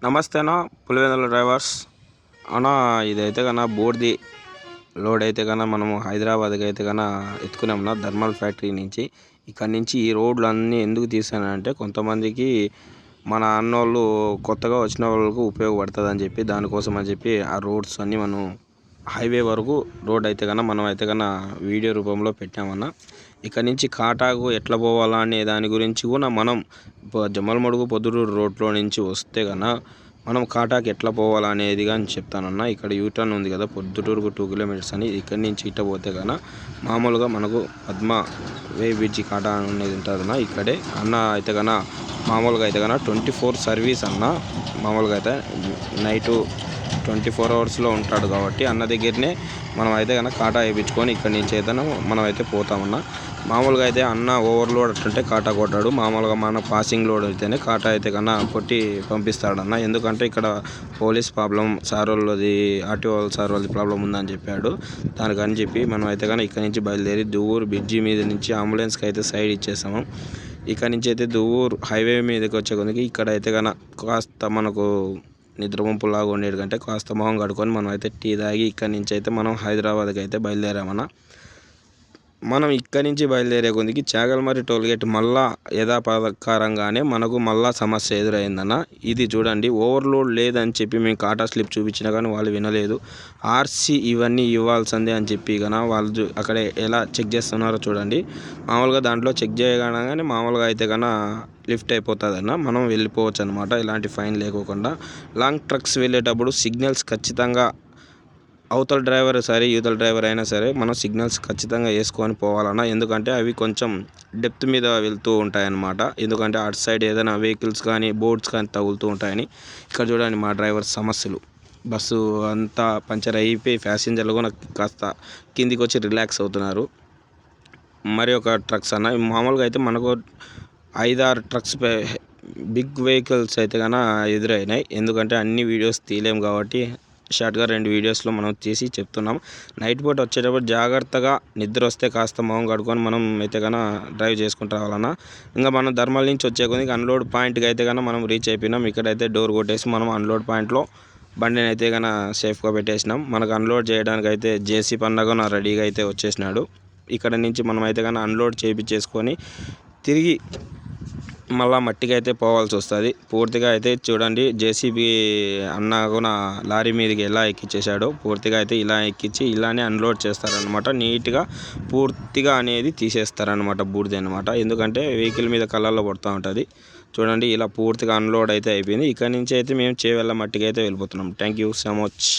నమస్తే అన్న, పులివెందుల డ్రైవర్స్ అన్న. ఇదైతే కన్నా బోర్ది లోడ్ అయితే కన్నా మనము హైదరాబాద్కి అయితే కన్నా ఎత్తుకున్నామన్నా థర్మల్ ఫ్యాక్టరీ నుంచి. ఇక్కడ నుంచి ఈ రోడ్లు అన్నీ ఎందుకు తీసానంటే కొంతమందికి మన అన్నోళ్ళు కొత్తగా వచ్చిన వాళ్ళకు ఉపయోగపడుతుంది అని చెప్పి, దానికోసం అని చెప్పి ఆ రోడ్స్ అన్నీ మనం హైవే వరకు రోడ్ అయితే కన్నా మనం అయితే కన్నా వీడియో రూపంలో పెట్టామన్నా. ఇక్కడ నుంచి కాటాకు ఎట్లా పోవాలా అనే దాని గురించి కూడా మనం జమ్మలమడుగు పొద్దుటూరు రోడ్లో నుంచి వస్తే కన్నా మనం కాటాకి ఎట్లా పోవాలా అనేది కానీ చెప్తానన్నా. ఇక్కడ యూటర్న్ ఉంది కదా పొద్దుటూరుకు 2 కిలోమీటర్స్ అని. ఇక్కడి నుంచి ఇట్ట పోతే కన్నా మామూలుగా మనకు పద్మ వే బ్రిడ్జి కాటా అనేది ఉంటుందన్నా. ఇక్కడే అన్న అయితే కన్నా మామూలుగా అయితే కన్నా 24 సర్వీస్ అన్న. మామూలుగా అయితే నైటు 24 అవర్స్లో ఉంటాడు కాబట్టి అన్న దగ్గరనే మనం అయితే కన్నా కాటా వేయించుకొని ఇక్కడి నుంచి అయితే మనం అయితే పోతామన్నా. మామూలుగా అయితే అన్న ఓవర్లోడ్ అట్లంటే కాటా కొట్టాడు. మామూలుగా మన పాసింగ్ లోడ్ అయితేనే కాటా అయితే కన్నా కొట్టి పంపిస్తాడన్న. ఎందుకంటే ఇక్కడ పోలీస్ ప్రాబ్లం, సార్ వాళ్ళది ఆర్టీఓ సార్ వాళ్ళది ప్రాబ్లం ఉందని చెప్పాడు. దానికని చెప్పి మనం అయితే కన్నా ఇక్కడ నుంచి బయలుదేరి దువ్వూరు బ్రిడ్జి మీద నుంచి అంబులెన్స్కి అయితే సైడ్ ఇచ్చేసాము. ఇక్కడ నుంచి అయితే దువ్వూరు హైవే మీదకి వచ్చే కొద్దికి ఇక్కడ అయితే కన్నా కాస్త మనకు నిద్రవంపులాగా ఉండేది కంటే కాస్త మొహం కడుక్కొని మనం అయితే టీ తాగి ఇక్కడి నుంచి అయితే మనం హైదరాబాద్కి అయితే బయలుదేరామన్నా. మనం ఇక్కడి నుంచి బయలుదేరే కొద్దికి చాగల్మరి టోల్గేట్ మళ్ళా యథాప్రకారంగానే మనకు మళ్ళా సమస్య ఎదురైందన్న. ఇది చూడండి, ఓవర్లోడ్ లేదని చెప్పి మేము కాటా స్లిప్ చూపించినా కానీ వాళ్ళు వినలేదు. ఆర్సీ ఇవన్నీ ఇవ్వాల్సిందే అని చెప్పి కన్నా వాళ్ళు అక్కడ ఎలా చెక్ చేస్తున్నారో చూడండి. మామూలుగా దాంట్లో చెక్ చేయగానే మామూలుగా అయితే కన్నా లిఫ్ట్ అయిపోతుందన్న, మనం వెళ్ళిపోవచ్చు అనమాట ఎలాంటి ఫైన్ లేకోకుండా. లాంగ్ ట్రక్స్ వెళ్ళేటప్పుడు సిగ్నల్స్ ఖచ్చితంగా అవతల డ్రైవర్ సరే యువతల డ్రైవర్ అయినా సరే మనం సిగ్నల్స్ ఖచ్చితంగా వేసుకొని పోవాలన్నా. ఎందుకంటే అవి కొంచెం డెప్త్ మీద వెళ్తూ ఉంటాయన్నమాట. ఎందుకంటే అటు సైడ్ ఏదైనా వెహికల్స్ కానీ బోర్డ్స్ కానీ తగులుతూ ఉంటాయని. ఇక్కడ చూడండి మా డ్రైవర్ సమస్యలు. బస్సు అంతా పంచర్ అయిపోయి ప్యాసింజర్లు కూడా కాస్త కిందికి వచ్చి రిలాక్స్ అవుతున్నారు. మరి ఒక ట్రక్స్ అన్న మామూలుగా అయితే మనకు 5-6 ట్రక్స్ బిగ్ వెహికల్స్ అయితే కన్నా ఎదురైనాయి. ఎందుకంటే అన్ని వీడియోస్ తీయలేం కాబట్టి షార్ట్గా 2 వీడియోస్లో మనం తీసి చెప్తున్నాం. నైట్ పూట వచ్చేటప్పుడు జాగ్రత్తగా నిద్ర వస్తే కాస్త మొహం కడుక్కొని మనం అయితే కన్నా డ్రైవ్ చేసుకుంటూ రావాలన్నా. ఇంకా మనం ధర్మల్ నుంచి వచ్చే కొద్దికి అన్లోడ్ పాయింట్కి అయితే కన్నా మనం రీచ్ అయిపోయినాం. ఇక్కడైతే డోర్ కొట్టేసి మనం అన్లోడ్ పాయింట్లో బండిని అయితే కన్నా సేఫ్గా పెట్టేసినాం. మనకు అన్లోడ్ చేయడానికి అయితే జేసీ పండగ రెడీగా అయితే వచ్చేసినాడు. ఇక్కడ నుంచి మనం అయితే కన్నా అన్లోడ్ చేయించేసుకొని తిరిగి మళ్ళీ మట్టికి అయితే పోవాల్సి వస్తుంది. పూర్తిగా అయితే చూడండి జేసీబీ అన్న కూడా లారీ మీదకి ఎలా ఎక్కించేశాడో పూర్తిగా అయితే ఇలా ఎక్కించి ఇలానే అన్లోడ్ చేస్తారనమాట. నీట్గా పూర్తిగా అనేది తీసేస్తారనమాట బూడిద అనమాట. ఎందుకంటే వెహికల్ మీద కళ్ళల్లో పడుతూ ఉంటుంది. చూడండి ఇలా పూర్తిగా అన్లోడ్ అయితే అయిపోయింది. ఇక్కడ నుంచి అయితే మేము చేవెళ్ళ మట్టికి అయితే వెళ్ళిపోతున్నాం. Thank you so much.